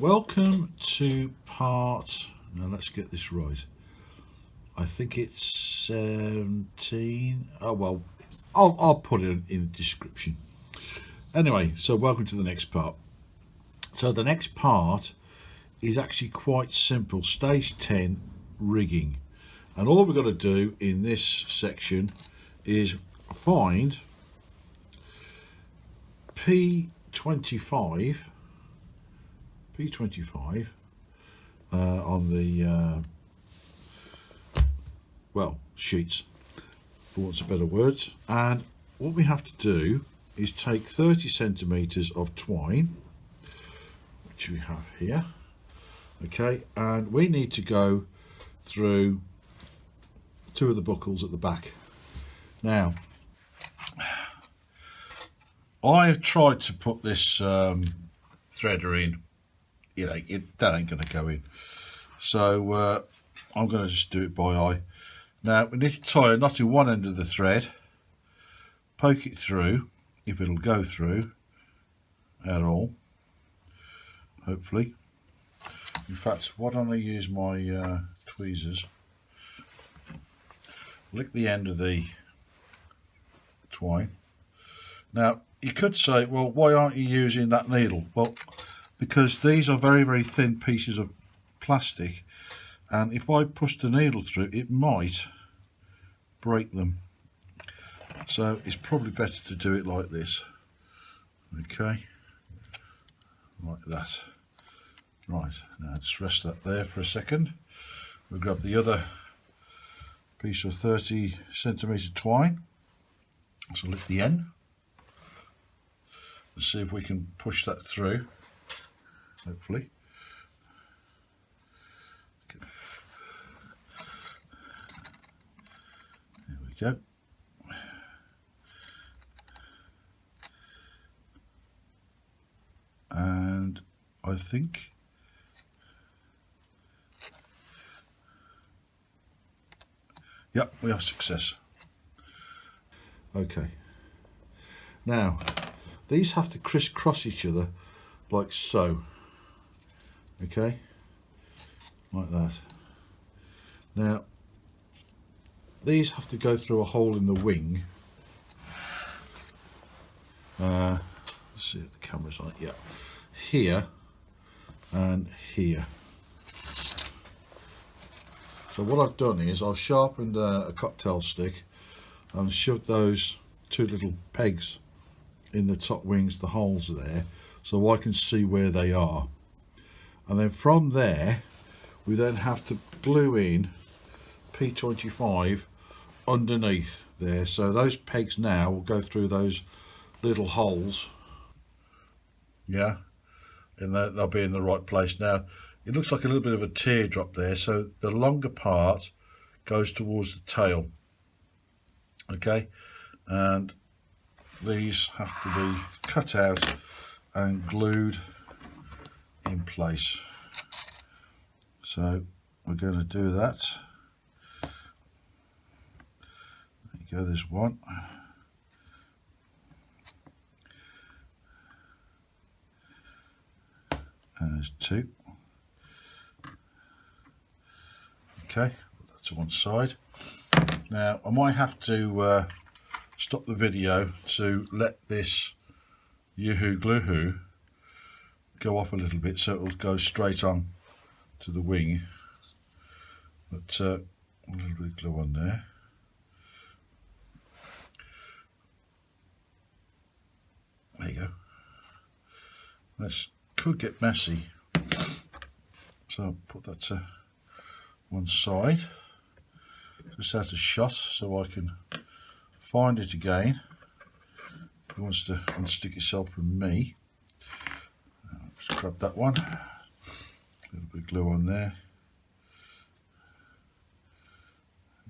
Welcome to part, now let's get this right, I think it's 17, oh well, I'll put it in the description. Anyway, so welcome to the next part. So the next part is actually quite simple, stage 10 rigging, and all we've got to do in this section is find P25 on the well, sheets, for want of better words. And what we have to do is take 30 centimeters of twine, which we have here, okay, and we need to go through two of the buckles at the back. Now, I have tried to put this threader in, you know, that ain't going to go in, so I'm going to just do it by eye. Now we need to tie a knot in one end of the thread, poke it through, if it'll go through at all, hopefully. In fact, why don't I use my tweezers, lick the end of the twine. Now you could say, well, why aren't you using that needle? Well, because these are very, very thin pieces of plastic, and if I push the needle through, it might break them. So it's probably better to do it like this. Okay, like that. Right, now just rest that there for a second. We'll grab the other piece of 30 centimeter twine. So lick the end. Let's see if we can push that through, hopefully. There we go. And I think yep, we have success. Okay, now these have to crisscross each other like so, okay, like that. Now these have to go through a hole in the wing. Let's see if the camera's on it. Yeah, here and here. So what I've done is I've sharpened a cocktail stick and shoved those two little pegs in the top wings, the holes there, so I can see where they are. And then from there we then have to glue in P25 underneath there, so those pegs now will go through those little holes, yeah, and they'll be in the right place. Now it looks like a little bit of a teardrop there, so the longer part goes towards the tail, okay, and these have to be cut out and glued in place. So we're going to do that. There you go, there's one. And there's two. Okay, put that to one side. Now I might have to stop the video to let this yoo-hoo glue-hoo go off a little bit, so it will go straight on to the wing. But a little bit of glue on there. There you go. This could get messy, so I'll put that to one side, just out of shot, so I can find it again if it wants to unstick itself from me. Just grab that one, a little bit of glue on there.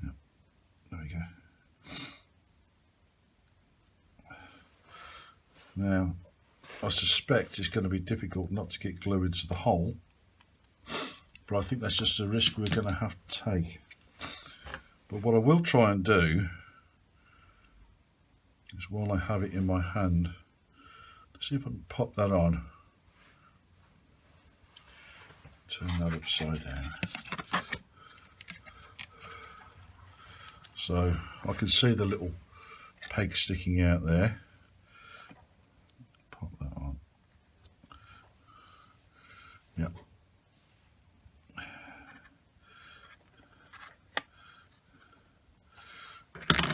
Yep. There we go. Now I suspect it's going to be difficult not to get glue into the hole, but I think that's just a risk we're going to have to take. But what I will try and do is, while I have it in my hand, let's see if I can pop that on. turn that upside down. So I can see the little peg sticking out there. Pop that on. Yep.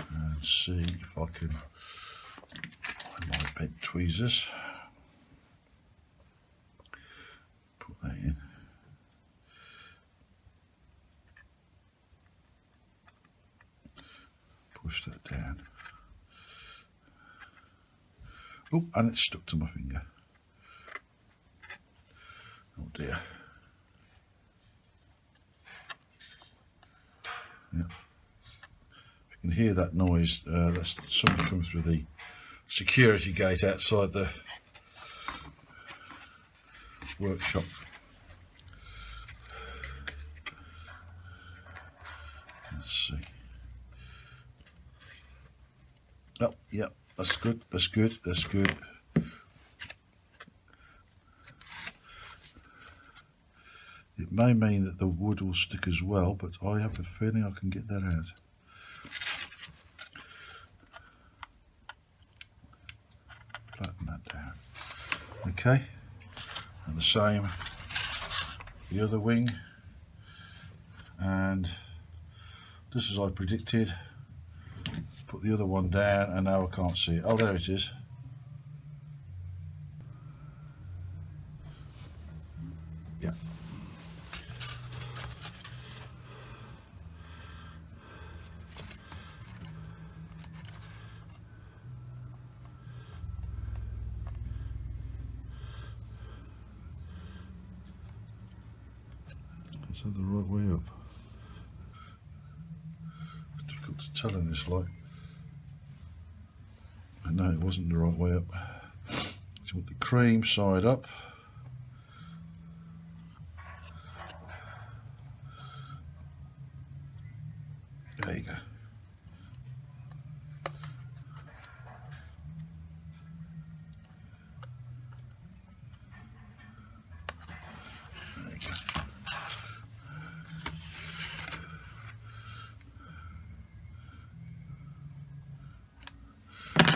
And see if I can find my peg tweezers. Put that in. Push that down. Oh, and it's stuck to my finger. Oh dear. Yeah. If you can hear that noise, that's somebody coming through the security gate outside the workshop. Let's see. Oh, yeah, that's good, that's good, that's good. It may mean that the wood will stick as well, but I have a feeling I can get that out. Flatten that down. Okay, and the same, the other wing, and just as I predicted, put the other one down, and now I can't see it. Oh, there it is. Yeah. Is that the right way up? Difficult to tell in this light. No, it wasn't the right way up. So with the cream side up. There you go. There you go.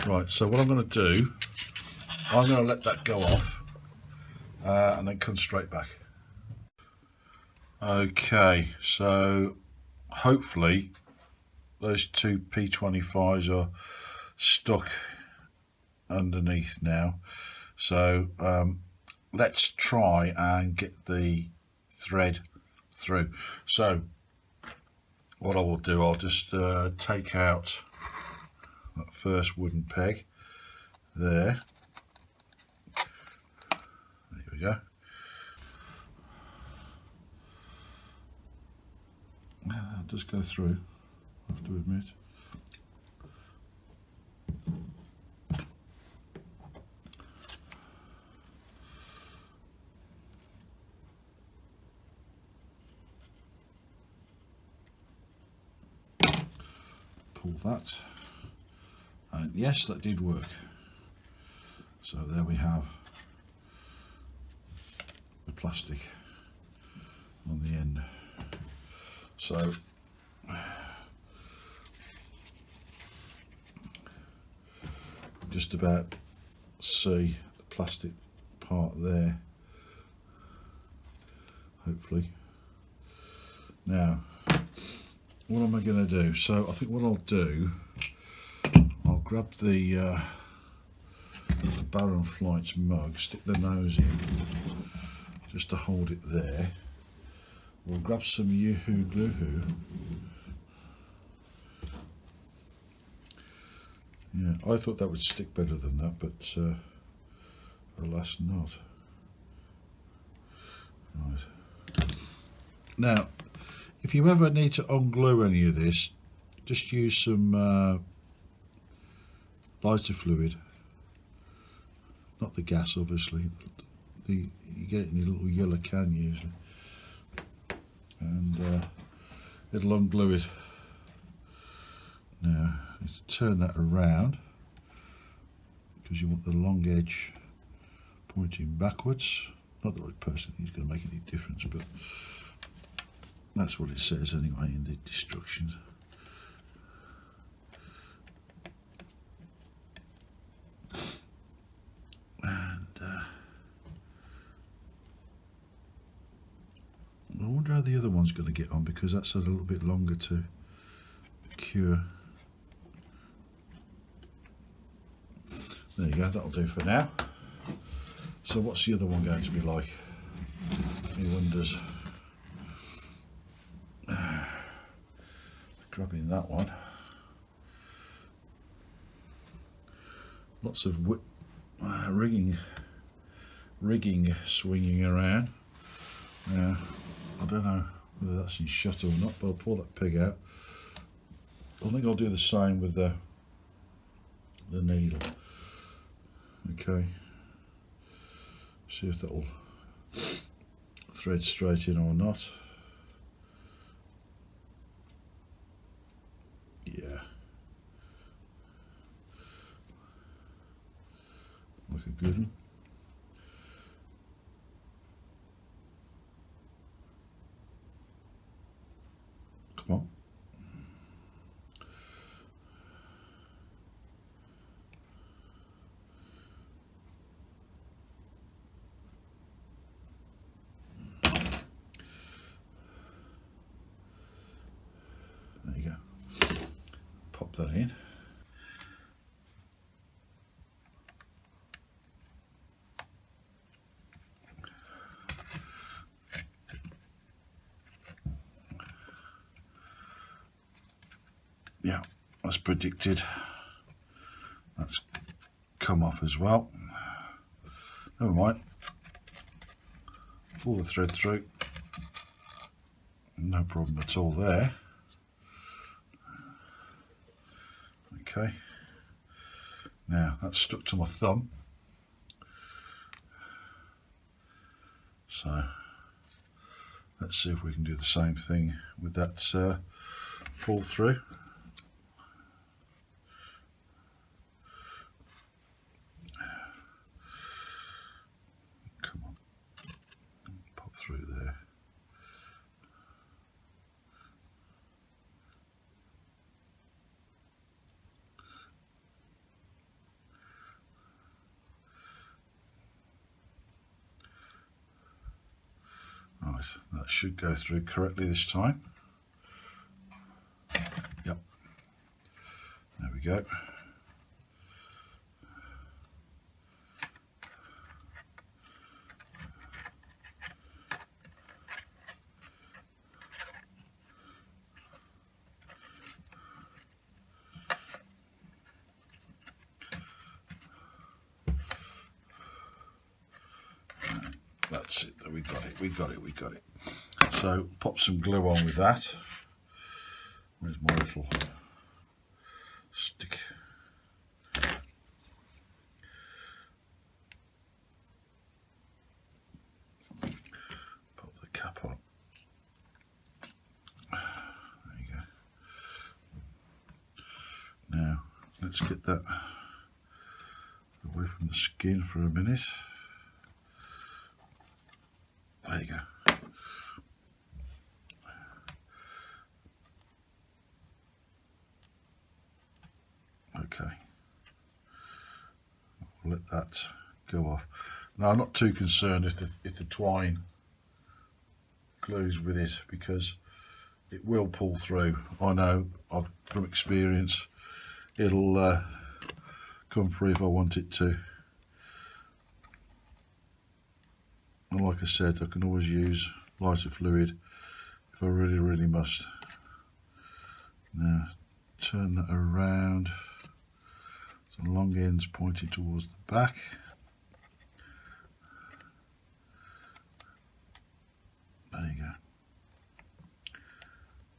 Right, so what I'm going to do, I'm going to let that go off and then come straight back. Okay, so hopefully those two P25s are stuck underneath now. So let's try and get the thread through. So what I will do, I'll just take out that first wooden peg there. There we go. That does go through, I have to admit. Pull that, and yes, that did work. So there we have the plastic on the end. So just about see the plastic part there, hopefully. Now what am I going to do? So I think what I'll do, I'll grab the Baron Flight's mug, stick the nose in just to hold it there. We'll grab some Yoo-Hoo Glue-Hoo. Yeah, I thought that would stick better than that, but alas not. Right. Now, if you ever need to unglue any of this, just use some lighter fluid. Not the gas, obviously. You get it in your little yellow can usually. And it'll unglue it. Now, you have to turn that around because you want the long edge pointing backwards, Not that I personally think it's going to make any difference, but that's what it says anyway in the instructions. And I wonder how the other one's going to get on, because that's a little bit longer to cure. There you go, that'll do for now. So what's the other one going to be like? He wonders. Grabbing that one. Lots of rigging swinging around. Now, I don't know whether that's in shut or not, but I'll pull that peg out. I think I'll do the same with the needle. Okay. See if that'll thread straight in or not. Yeah. Like a good one. Come on. There you go. Pop that in. Yeah, as predicted, that's come off as well. Never mind. Pull the thread through. No problem at all there. Okay. Now that's stuck to my thumb. So let's see if we can do the same thing with that pull through. Come on, pop through there. Right, that should go through correctly this time. Yep, there we go. That's it, we got it. So pop some glue on with that. Where's my little stick? Pop the cap on. There you go. Now let's get that away from the skin for a minute. There you go. Okay. I'll let that go off. Now I'm not too concerned if the twine glues with it, because it will pull through. I know from experience it'll come free if I want it to. And like I said, I can always use lighter fluid if I really must. Now turn that around, so the long end's pointing towards the back. There you go.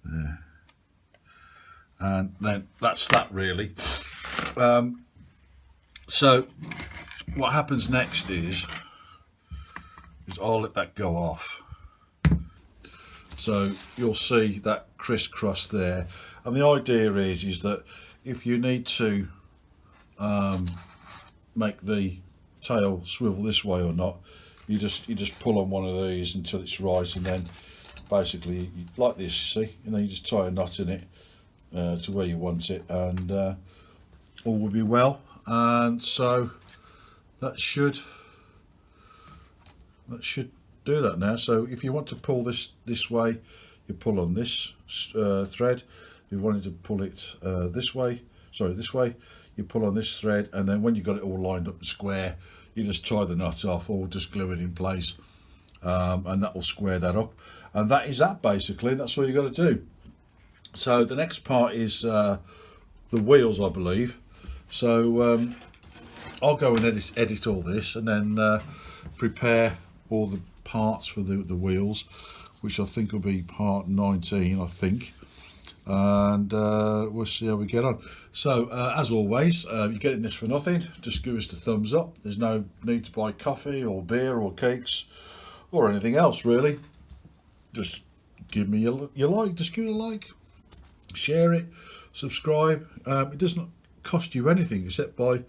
There. And then that's that really. So what happens next is I'll let that go off. So you'll see that crisscross there, and the idea is that if you need to make the tail swivel this way or not, you just pull on one of these until it's right, and then basically like this, you see, and then you just tie a knot in it to where you want it, and all will be well. And so that should do that now. So if you want to pull this way, you pull on this thread. If you wanted to pull it this way, you pull on this thread, and then when you've got it all lined up and square, you just tie the knot off or just glue it in place, and that will square that up. And that is that, basically. That's all you got to do. So the next part is the wheels, I believe. So I'll go and edit all this, and then prepare all the parts for the wheels, which I think will be part 19, I think. And we'll see how we get on. So as always, you're getting this for nothing. Just give us the thumbs up. There's no need to buy coffee or beer or cakes or anything else, really. Just give me your like. Just give it a like, share it, subscribe. It doesn't cost you anything except by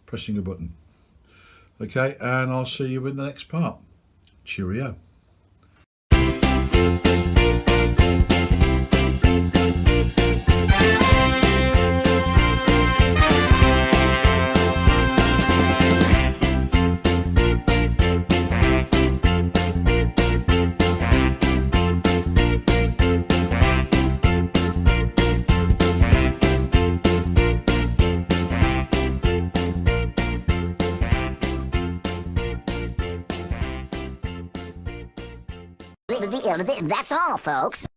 pressing a button. Okay, and I'll see you in the next part. Cheerio. That's all, folks.